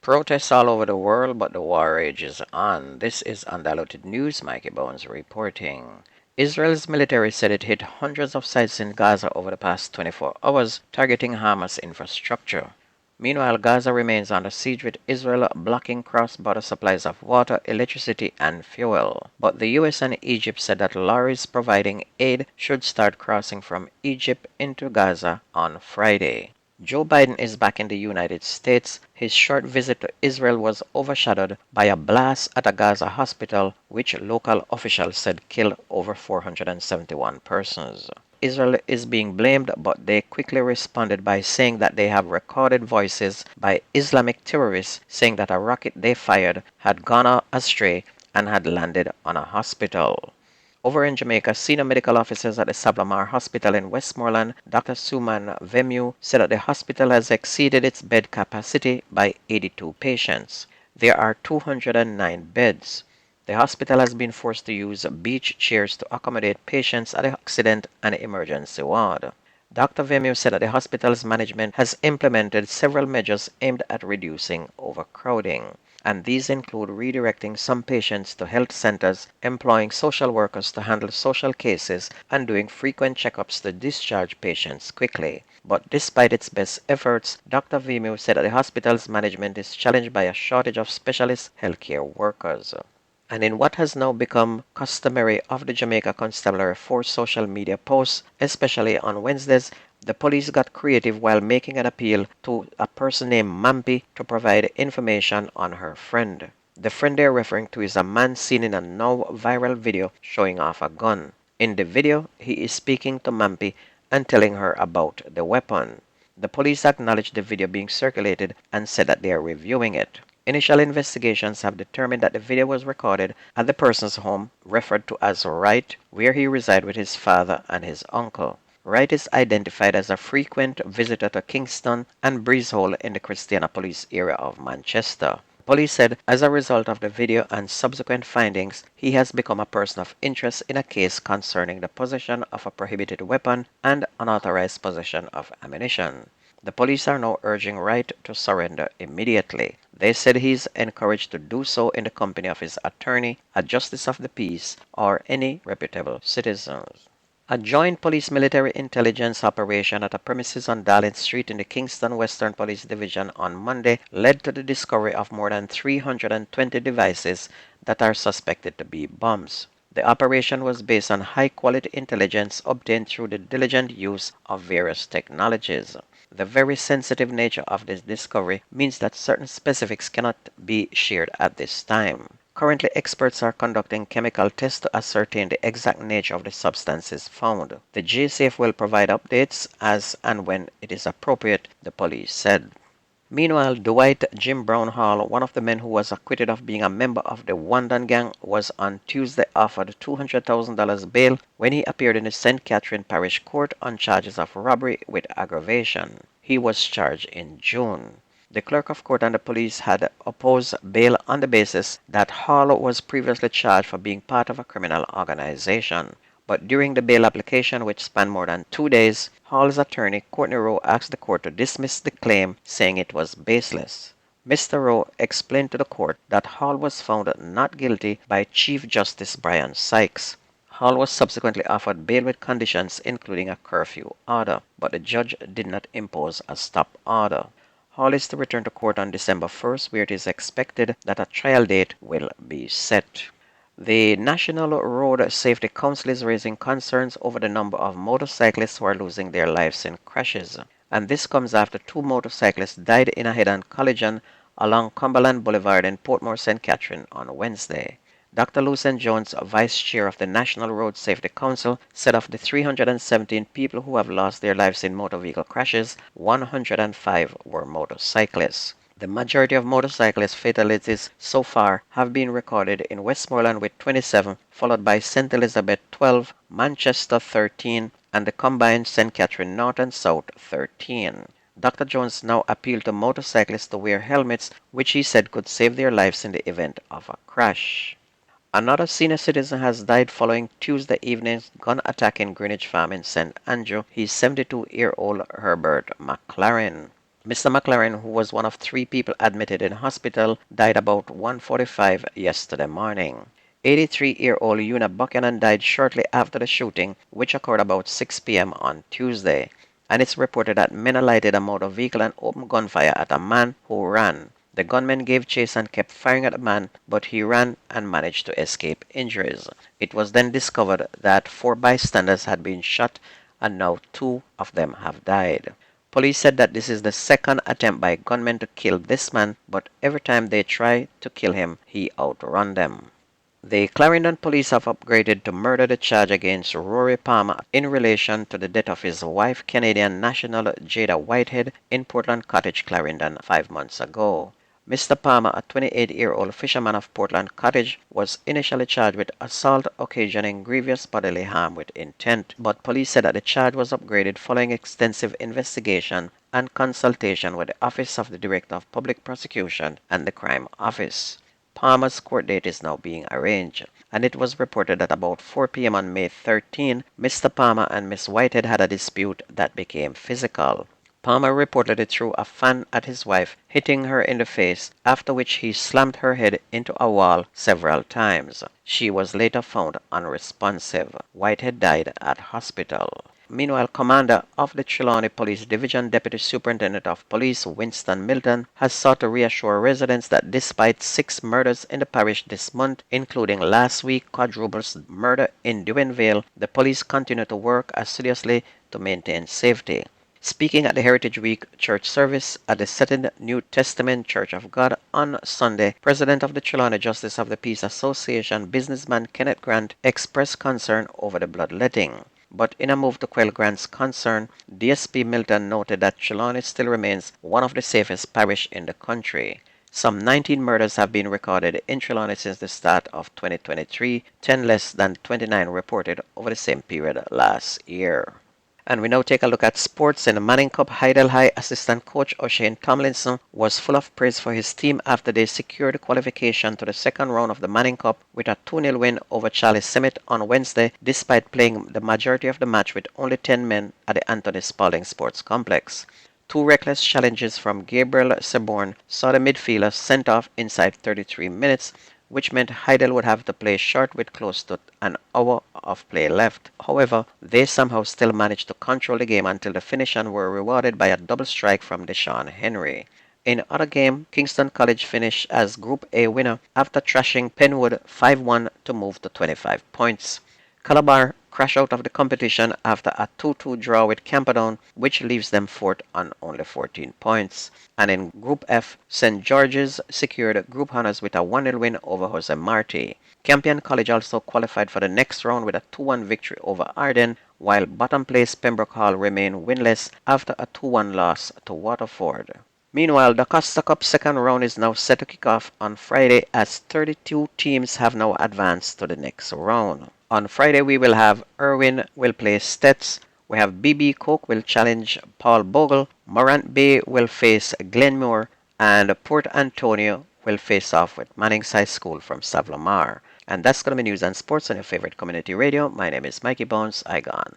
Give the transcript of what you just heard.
Protests all over the world, but the war rages on. This is Undiluted News. Mikey Bones reporting. Israel's military said it hit hundreds of sites in Gaza over the past 24 hours, targeting Hamas infrastructure. Meanwhile, Gaza remains under siege with Israel blocking cross-border supplies of water, electricity, and fuel. But the US and Egypt said that lorries providing aid should start crossing from Egypt into Gaza on Friday. Joe Biden is back in the United States. His short visit to Israel was overshadowed by a blast at a Gaza hospital, which local officials said killed over 471 persons. Israel is being blamed, but they quickly responded by saying that they have recorded voices by Islamic terrorists saying that a rocket they fired had gone astray and had landed on a hospital. Over in Jamaica, senior medical officers at the Sablamar Hospital in Westmoreland, Dr. Suman Vemu, said that the hospital has exceeded its bed capacity by 82 patients. There are 209 beds. The hospital has been forced to use beach chairs to accommodate patients at the accident and emergency ward. Dr. Vemu said that the hospital's management has implemented several measures aimed at reducing overcrowding, and these include redirecting some patients to health centers, employing social workers to handle social cases, and doing frequent checkups to discharge patients quickly. But despite its best efforts, Dr. Vemu said that the hospital's management is challenged by a shortage of specialist healthcare workers. And in what has now become customary of the Jamaica Constabulary Force social media posts, especially on Wednesdays, the police got creative while making an appeal to a person named Mampi to provide information on her friend. The friend they're referring to is a man seen in a now viral video showing off a gun. In the video, he is speaking to Mampi and telling her about the weapon. The police acknowledged the video being circulated and said that they are reviewing it. Initial investigations have determined that the video was recorded at the person's home, referred to as Wright, where he resides with his father and his uncle. Wright is identified as a frequent visitor to Kingston and Breezehole in the Christianapolis area of Manchester. Police said as a result of the video and subsequent findings, he has become a person of interest in a case concerning the possession of a prohibited weapon and unauthorized possession of ammunition. The police are now urging Wright to surrender immediately. They said he is encouraged to do so in the company of his attorney, a justice of the peace, or any reputable citizens. A joint police-military intelligence operation at a premises on Darling Street in the Kingston Western Police Division on Monday led to the discovery of more than 320 devices that are suspected to be bombs. The operation was based on high-quality intelligence obtained through the diligent use of various technologies. The very sensitive nature of this discovery means that certain specifics cannot be shared at this time. Currently, experts are conducting chemical tests to ascertain the exact nature of the substances found. The JSAF will provide updates as and when it is appropriate, the police said. Meanwhile, Dwight Jim Brown Hall, one of the men who was acquitted of being a member of the Wandan gang, was on Tuesday offered $200,000 bail when he appeared in the St. Catherine Parish Court on charges of robbery with aggravation. He was charged in June. The clerk of court and the police had opposed bail on the basis that Hall was previously charged for being part of a criminal organization. But during the bail application, which spanned more than 2 days, Hall's attorney, Courtney Rowe, asked the court to dismiss the claim, saying it was baseless. Mr. Rowe explained to the court that Hall was found not guilty by Chief Justice Brian Sykes. Hall was subsequently offered bail with conditions, including a curfew order, but the judge did not impose a stop order. Hall is to return to court on December 1st, where it is expected that a trial date will be set. The National Road Safety Council is raising concerns over the number of motorcyclists who are losing their lives in crashes, and this comes after 2 motorcyclists died in a head-on collision along Cumberland Boulevard in Portmore St. Catherine on Wednesday. Dr. Lucien Jones, vice chair of the National Road Safety Council, said of the 317 people who have lost their lives in motor vehicle crashes, 105 were motorcyclists. The majority of motorcyclist fatalities so far have been recorded in Westmoreland with 27, followed by St. Elizabeth 12, Manchester 13, and the combined St. Catherine North and South 13. Dr. Jones now appealed to motorcyclists to wear helmets, which he said could save their lives in the event of a crash. Another senior citizen has died following Tuesday evening's gun attack in Greenwich Farm in St. Andrew. He's 72-year-old Herbert McLaren. Mr. McLaren, who was one of three people admitted in hospital, died about 1:45 yesterday morning. 83-year-old Una Buchanan died shortly after the shooting, which occurred about 6 p.m. on Tuesday, and it's reported that men alighted a motor vehicle and opened gunfire at a man who ran. The gunmen gave chase and kept firing at the man, but he ran and managed to escape injuries. It was then discovered that four bystanders had been shot, and now two of them have died. Police said that this is the second attempt by gunmen to kill this man, but every time they try to kill him, he outrun them. The Clarendon police have upgraded to murder the charge against Rory Palmer in relation to the death of his wife, Canadian national Jada Whitehead, in Portland Cottage, Clarendon, 5 months ago. Mr. Palmer, a 28-year-old fisherman of Portland Cottage, was initially charged with assault occasioning grievous bodily harm with intent, but police said that the charge was upgraded following extensive investigation and consultation with the Office of the Director of Public Prosecution and the Crime Office. Palmer's court date is now being arranged, and it was reported that about 4 p.m. on May 13, Mr. Palmer and Miss Whitehead had a dispute that became physical. Palmer reportedly threw a fan at his wife, hitting her in the face, after which he slammed her head into a wall several times. She was later found unresponsive. Whitehead died at hospital. Meanwhile, Commander of the Trelawney Police Division, Deputy Superintendent of Police Winston Milton, has sought to reassure residents that despite 6 murders in the parish this month, including last week quadruple murder in Duenvale, the police continue to work assiduously to maintain safety. Speaking at the Heritage Week church service at the Second New Testament Church of God on Sunday, President of the Trelawney Justice of the Peace Association, businessman Kenneth Grant, expressed concern over the bloodletting. But in a move to quell Grant's concern, DSP Milton noted that Trelawney still remains one of the safest parish in the country. Some 19 murders have been recorded in Trelawney since the start of 2023, 10 less than 29 reported over the same period last year. And we now take a look at sports. In the Manning Cup, Heidel High assistant coach O'Shane Tomlinson was full of praise for his team after they secured qualification to the second round of the Manning Cup with a 2-0 win over Charlie Summit on Wednesday, despite playing the majority of the match with only 10 men at the Anthony Spalding Sports Complex. 2 reckless challenges from Gabriel Seborn saw the midfielder sent off inside 33 minutes, which meant Heidel would have to play short with close to an hour of play left. However, they somehow still managed to control the game until the finish and were rewarded by a double strike from Deshaun Henry. In other game, Kingston College finished as Group A winner after thrashing Penwood 5-1 to move to 25 points. Calabar crashed out of the competition after a 2-2 draw with Camperdown, which leaves them fourth on only 14 points. And in Group F, St. George's secured group honors with a 1-0 win over Jose Marti. Campion College also qualified for the next round with a 2-1 victory over Arden, while bottom place Pembroke Hall remained winless after a 2-1 loss to Waterford. Meanwhile, the Costa Cup second round is now set to kick off on Friday as 32 teams have now advanced to the next round. On Friday, we will have Irwin will play Stets. We have BB Cook will challenge Paul Bogle. Morant Bay will face Glenmore. And Port Antonio will face off with Manning's High School from Savlamar. And that's going to be news and sports on your favorite community radio. My name is Mikey Bones. I gone.